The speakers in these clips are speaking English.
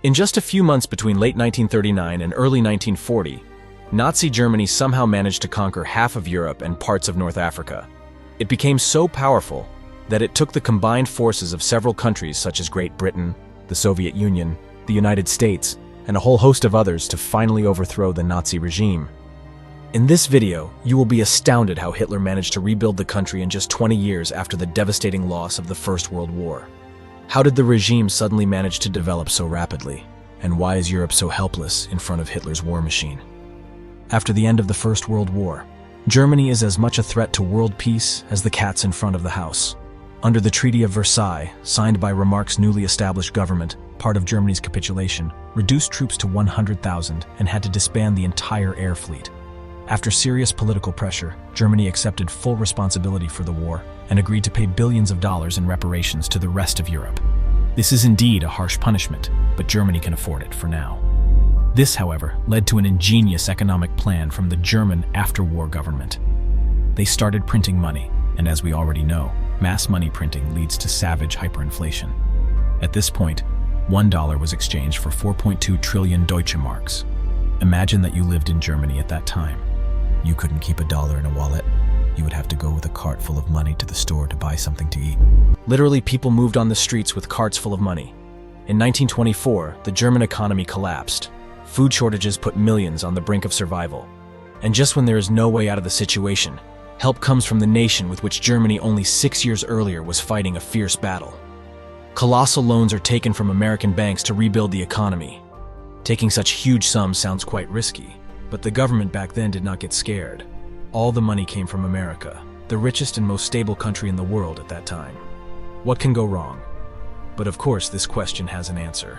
In just a few months between late 1939 and early 1940, Nazi Germany somehow managed to conquer half of Europe and parts of North Africa. It became so powerful that it took the combined forces of several countries such as Great Britain, the Soviet Union, the United States, and a whole host of others to finally overthrow the Nazi regime. In this video, you will be astounded how Hitler managed to rebuild the country in just 20 years after the devastating loss of the First World War. How did the regime suddenly manage to develop so rapidly? And why is Europe so helpless in front of Hitler's war machine? After the end of the First World War, Germany is as much a threat to world peace as the cats in front of the house. Under the Treaty of Versailles, signed by Remarque's newly established government, part of Germany's capitulation, reduced troops to 100,000 and had to disband the entire air fleet. After serious political pressure, Germany accepted full responsibility for the war and agreed to pay billions of dollars in reparations to the rest of Europe. This is indeed a harsh punishment, but Germany can afford it for now. This, however, led to an ingenious economic plan from the German after-war government. They started printing money, and as we already know, mass money printing leads to savage hyperinflation. At this point, $1 was exchanged for 4.2 trillion Deutsche Marks. Imagine that you lived in Germany at that time. You couldn't keep $1 in a wallet. You would have to go with a cart full of money to the store to buy something to eat. Literally, people moved on the streets with carts full of money. In 1924, the German economy collapsed. Food shortages put millions on the brink of survival. And just when there is no way out of the situation, help comes from the nation with which Germany only 6 years earlier was fighting a fierce battle. Colossal loans are taken from American banks to rebuild the economy. Taking such huge sums sounds quite risky, but the government back then did not get scared. All the money came from America, the richest and most stable country in the world at that time. What can go wrong? But of course, this question has an answer.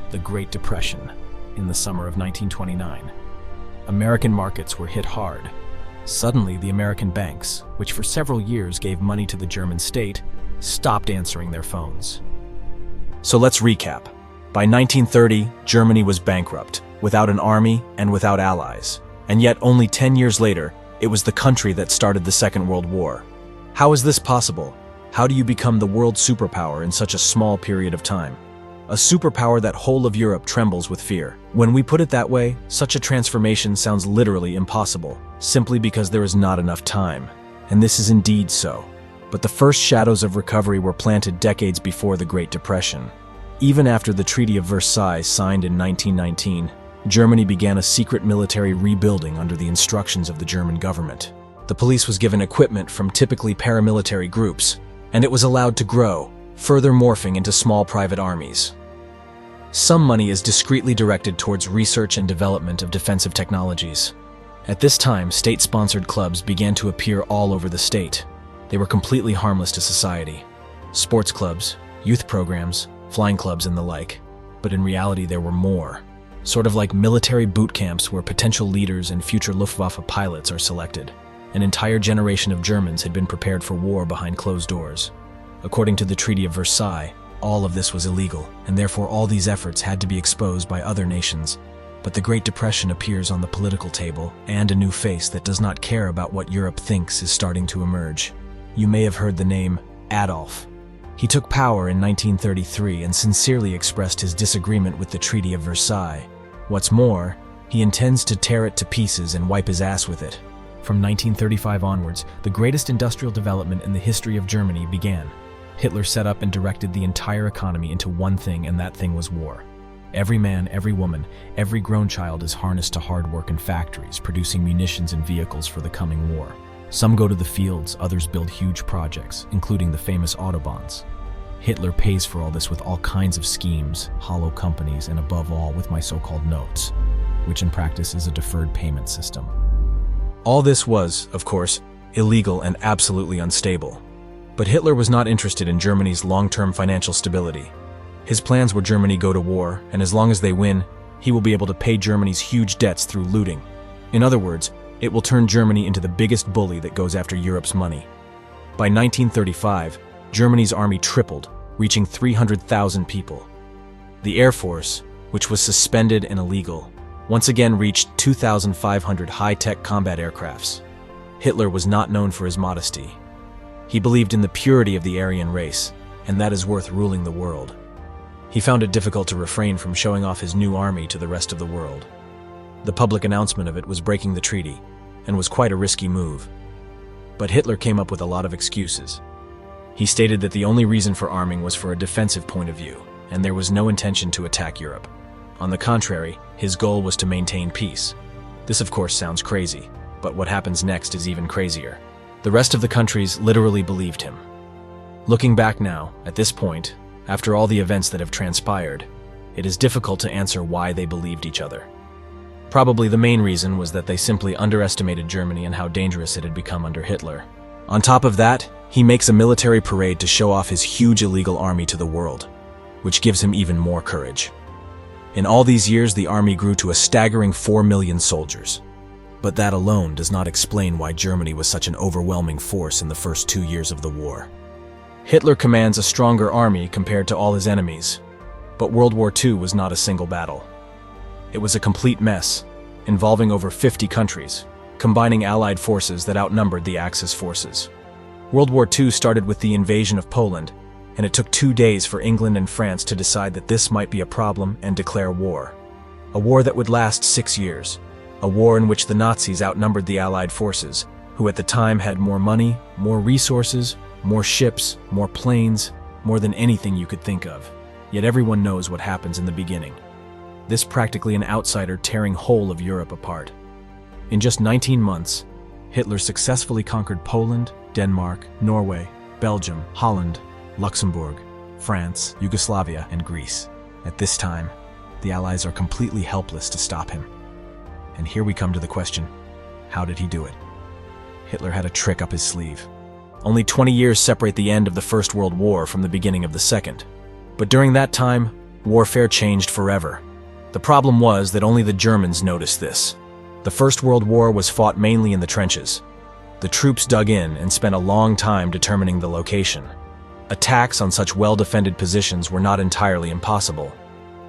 The Great Depression in the summer of 1929. American markets were hit hard. Suddenly, the American banks, which for several years gave money to the German state, stopped answering their phones. So let's recap. By 1930, Germany was bankrupt, without an army and without allies. And yet, only 10 years later, it was the country that started the Second World War. How is this possible? How do you become the world superpower in such a small period of time? A superpower that whole of Europe trembles with fear. When we put it that way, such a transformation sounds literally impossible, simply because there is not enough time. And this is indeed so. But the first shadows of recovery were planted decades before the Great Depression. Even after the Treaty of Versailles signed in 1919, Germany began a secret military rebuilding under the instructions of the German government. The police was given equipment from typically paramilitary groups, and it was allowed to grow, further morphing into small private armies. Some money is discreetly directed towards research and development of defensive technologies. At this time, state-sponsored clubs began to appear all over the state. They were completely harmless to society. Sports clubs, youth programs, flying clubs, and the like. But in reality, there were more. Sort of like military boot camps where potential leaders and future Luftwaffe pilots are selected. An entire generation of Germans had been prepared for war behind closed doors. According to the Treaty of Versailles, all of this was illegal, and therefore all these efforts had to be exposed by other nations. But the Great Depression appears on the political table, and a new face that does not care about what Europe thinks is starting to emerge. You may have heard the name Adolf. He took power in 1933 and sincerely expressed his disagreement with the Treaty of Versailles. What's more, he intends to tear it to pieces and wipe his ass with it. From 1935 onwards, the greatest industrial development in the history of Germany began. Hitler set up and directed the entire economy into one thing, and that thing was war. Every man, every woman, every grown child is harnessed to hard work in factories, producing munitions and vehicles for the coming war. Some go to the fields, others build huge projects, including the famous Autobahns. Hitler pays for all this with all kinds of schemes, hollow companies, and above all with my so-called notes, which in practice is a deferred payment system. All this was, of course, illegal and absolutely unstable. But Hitler was not interested in Germany's long-term financial stability. His plans were Germany go to war, and as long as they win, he will be able to pay Germany's huge debts through looting. In other words, it will turn Germany into the biggest bully that goes after Europe's money. By 1935, Germany's army tripled, reaching 300,000 people. The Air Force, which was suspended and illegal, once again reached 2,500 high-tech combat aircrafts. Hitler was not known for his modesty. He believed in the purity of the Aryan race, and that is worth ruling the world. He found it difficult to refrain from showing off his new army to the rest of the world. The public announcement of it was breaking the treaty, and was quite a risky move. But Hitler came up with a lot of excuses. He stated that the only reason for arming was for a defensive point of view, and there was no intention to attack Europe. On the contrary, his goal was to maintain peace. This of course sounds crazy, but what happens next is even crazier. The rest of the countries literally believed him. Looking back now, at this point, after all the events that have transpired, it is difficult to answer why they believed each other. Probably the main reason was that they simply underestimated Germany and how dangerous it had become under Hitler. On top of that, he makes a military parade to show off his huge illegal army to the world, which gives him even more courage. In all these years, the army grew to a staggering 4 million soldiers. But that alone does not explain why Germany was such an overwhelming force in the first 2 years of the war. Hitler commands a stronger army compared to all his enemies, but World War II was not a single battle. It was a complete mess, involving over 50 countries, combining Allied forces that outnumbered the Axis forces. World War II started with the invasion of Poland, and it took 2 days for England and France to decide that this might be a problem and declare war. A war that would last 6 years. A war in which the Nazis outnumbered the Allied forces, who at the time had more money, more resources, more ships, more planes, more than anything you could think of. Yet everyone knows what happens in the beginning. This practically an outsider tearing whole of Europe apart. In just 19 months, Hitler successfully conquered Poland, Denmark, Norway, Belgium, Holland, Luxembourg, France, Yugoslavia, and Greece. At this time, the Allies are completely helpless to stop him. And here we come to the question, how did he do it? Hitler had a trick up his sleeve. Only 20 years separate the end of the First World War from the beginning of the Second. But during that time, warfare changed forever. The problem was that only the Germans noticed this. The First World War was fought mainly in the trenches. The troops dug in and spent a long time determining the location. Attacks on such well-defended positions were not entirely impossible,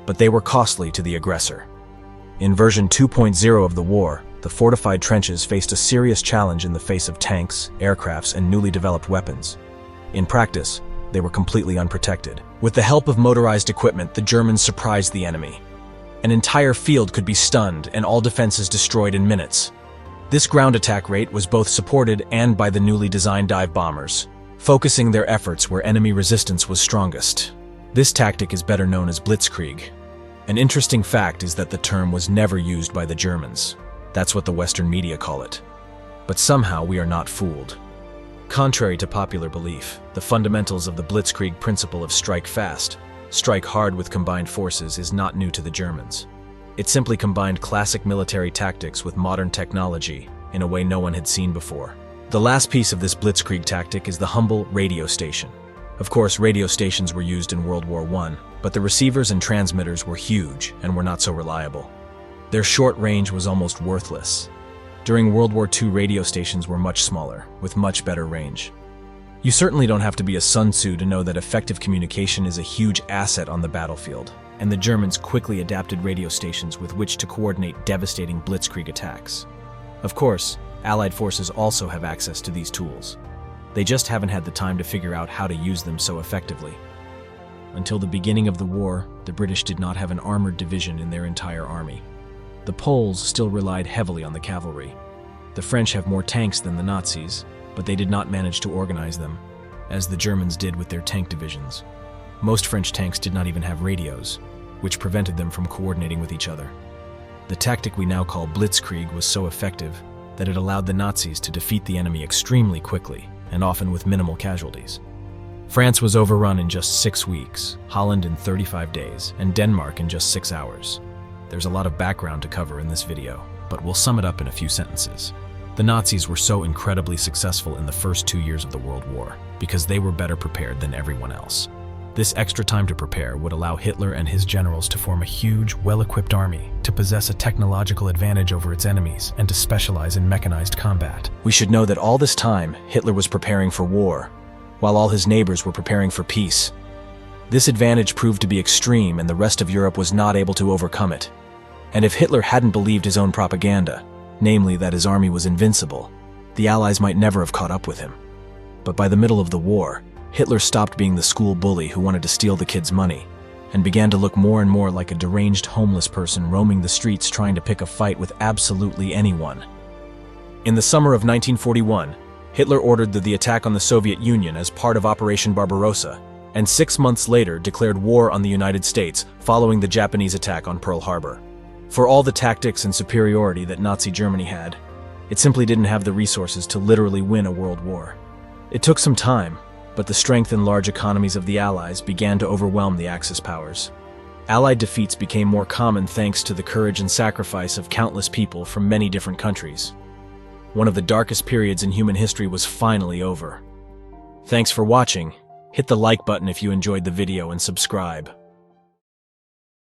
but they were costly to the aggressor. In version 2.0 of the war, the fortified trenches faced a serious challenge in the face of tanks, aircrafts, and newly developed weapons. In practice, they were completely unprotected. With the help of motorized equipment, the Germans surprised the enemy. An entire field could be stunned and all defenses destroyed in minutes. This ground attack rate was both supported and by the newly designed dive bombers, focusing their efforts where enemy resistance was strongest. This tactic is better known as Blitzkrieg. An interesting fact is that the term was never used by the Germans. That's what the Western media call it. But somehow we are not fooled. Contrary to popular belief, the fundamentals of the Blitzkrieg principle of strike fast, strike hard with combined forces is not new to the Germans. It simply combined classic military tactics with modern technology in a way no one had seen before. The last piece of this Blitzkrieg tactic is the humble radio station. Of course, radio stations were used in World War I, but the receivers and transmitters were huge and were not so reliable. Their short range was almost worthless. During World War II, radio stations were much smaller, with much better range. You certainly don't have to be a Sun Tzu to know that effective communication is a huge asset on the battlefield, and the Germans quickly adapted radio stations with which to coordinate devastating Blitzkrieg attacks. Of course, Allied forces also have access to these tools. They just haven't had the time to figure out how to use them so effectively. Until the beginning of the war, the British did not have an armored division in their entire army. The Poles still relied heavily on the cavalry. The French have more tanks than the Nazis, but they did not manage to organize them, as the Germans did with their tank divisions. Most French tanks did not even have radios, which prevented them from coordinating with each other. The tactic we now call Blitzkrieg was so effective that it allowed the Nazis to defeat the enemy extremely quickly, and often with minimal casualties. France was overrun in just 6 weeks, Holland in 35 days, and Denmark in just 6 hours. There's a lot of background to cover in this video, but we'll sum it up in a few sentences. The Nazis were so incredibly successful in the first 2 years of the World War because they were better prepared than everyone else. This extra time to prepare would allow Hitler and his generals to form a huge, well-equipped army, to possess a technological advantage over its enemies, and to specialize in mechanized combat. We should know that all this time, Hitler was preparing for war, while all his neighbors were preparing for peace. This advantage proved to be extreme, and the rest of Europe was not able to overcome it. And if Hitler hadn't believed his own propaganda, namely that his army was invincible, the Allies might never have caught up with him. But by the middle of the war, Hitler stopped being the school bully who wanted to steal the kids' money, and began to look more and more like a deranged homeless person roaming the streets trying to pick a fight with absolutely anyone. In the summer of 1941, Hitler ordered the attack on the Soviet Union as part of Operation Barbarossa, and 6 months later declared war on the United States following the Japanese attack on Pearl Harbor. For all the tactics and superiority that Nazi Germany had, it simply didn't have the resources to literally win a world war. It took some time, but the strength and large economies of the Allies began to overwhelm the Axis powers. Allied defeats became more common thanks to the courage and sacrifice of countless people from many different countries. One of the darkest periods in human history was finally over. Thanks for watching. Hit the like button if you enjoyed the video and subscribe.